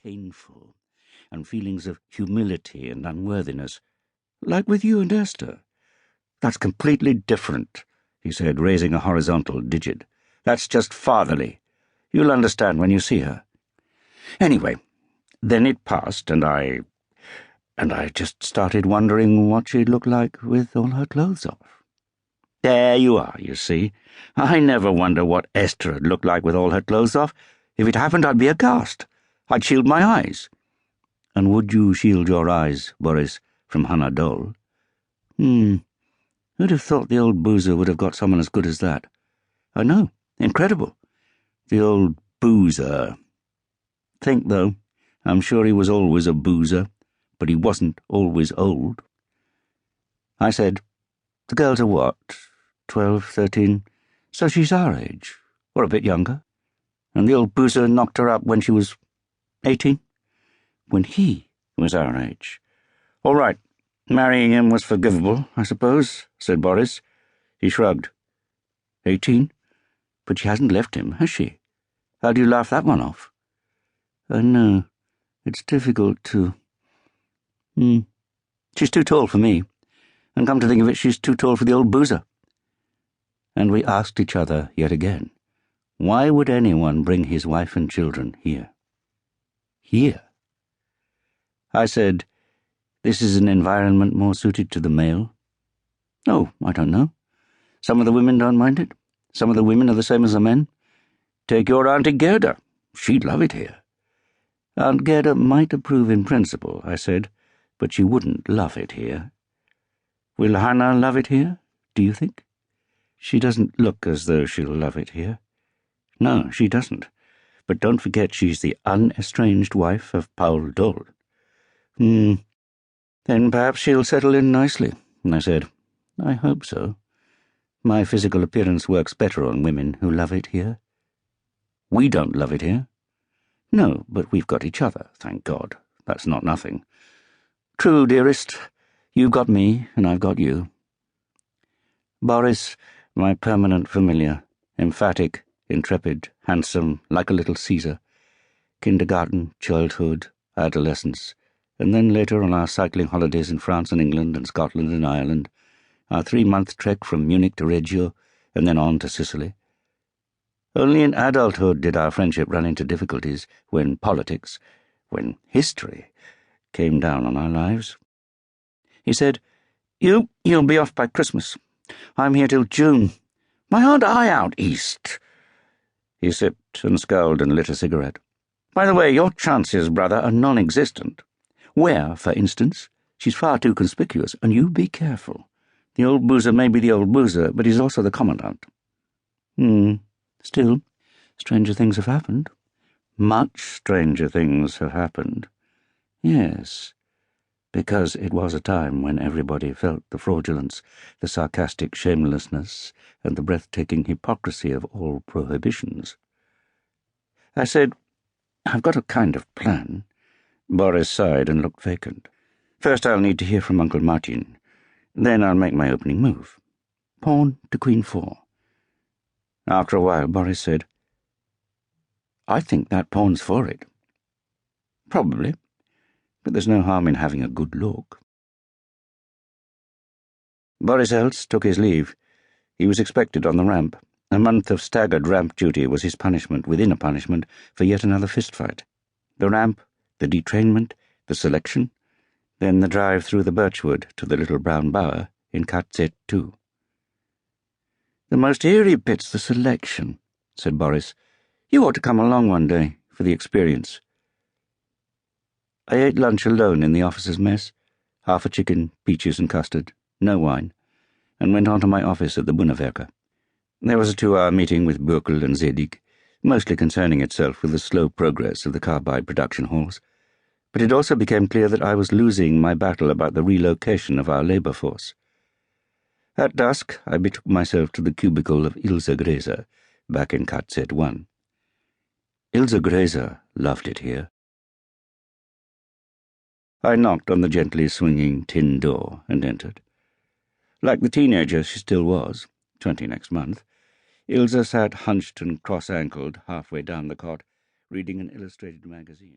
painful, and feelings of humility and unworthiness, like with you and Esther. That's completely different, he said, raising a horizontal digit. That's just fatherly. You'll understand when you see her. Anyway, then it passed, and I just started wondering what she'd look like with all her clothes off. There you are, you see. I never wonder what Esther had looked like with all her clothes off. If it happened, I'd be aghast. I'd shield my eyes. And would you shield your eyes, Boris, from unadulterated? Who'd have thought the old boozer would have got someone as good as that? I know, incredible. The old boozer. Think, though, I'm sure he was always a boozer, but he wasn't always old. I said, the girls are what, 12, 13? So she's our age, or a bit younger. And the old boozer knocked her up when she was 18? When he was our age. All right, marrying him was forgivable, I suppose, said Boris. He shrugged. 18? But she hasn't left him, has she? How do you laugh that one off? I know. It's difficult to... She's too tall for me. And come to think of it, she's too tall for the old boozer. And we asked each other yet again, why would anyone bring his wife and children here? Here? I said, this is an environment more suited to the male. Oh, I don't know. Some of the women don't mind it. Some of the women are the same as the men. Take your Auntie Gerda. She'd love it here. Aunt Gerda might approve in principle, I said, but she wouldn't love it here. Will Hannah love it here, do you think? She doesn't look as though she'll love it here. No, she doesn't. But don't forget she's the unestranged wife of Paul Dole. Then perhaps she'll settle in nicely, I said. I hope so. My physical appearance works better on women who love it here. We don't love it here. No, but we've got each other, thank God. That's not nothing. True, dearest. You've got me, and I've got you. Boris, my permanent familiar, emphatic, intrepid, handsome, like a little Caesar. Kindergarten, childhood, adolescence, and then later on our cycling holidays in France and England and Scotland and Ireland, our 3-month trek from Munich to Reggio, and then on to Sicily. Only in adulthood did our friendship run into difficulties when politics, when history, came down on our lives. He said, You'll be off by Christmas. I'm here till June. Why aren't I out east? He sipped and scowled and lit a cigarette. By the way, your chances, brother, are non-existent. Where, for instance, she's far too conspicuous, and you be careful. The old boozer may be the old boozer, but he's also the commandant. Still, stranger things have happened. Much stranger things have happened. Yes, because it was a time when everybody felt the fraudulence, the sarcastic shamelessness, and the breathtaking hypocrisy of all prohibitions. I said, I've got a kind of plan. Boris sighed and looked vacant. First I'll need to hear from Uncle Martin. Then I'll make my opening move. Pawn to Queen 4. After a while, Boris said, I think that pawn's for it. Probably, but there's no harm in having a good look. Boris Else took his leave. He was expected on the ramp. A month of staggered ramp duty was his punishment within a punishment for yet another fistfight. The ramp, the detrainment, the selection, then the drive through the birchwood to the little brown bower in Katzet 2. The most eerie bit's the selection, said Boris. You ought to come along one day for the experience. I ate lunch alone in the officers' mess, half a chicken, peaches and custard, no wine, and went on to my office at the Bundeswehr. There was a 2-hour meeting with Bürkel and Zedig, mostly concerning itself with the slow progress of the carbide production halls, but it also became clear that I was losing my battle about the relocation of our labour force. At dusk, I betook myself to the cubicle of Ilse Gräser, back in Katzet 1. Ilse Gräser loved it here. I knocked on the gently swinging tin door and entered. Like the teenager she still was, 20 next month, Ilse sat hunched and cross-ankled halfway down the cot, reading an illustrated magazine.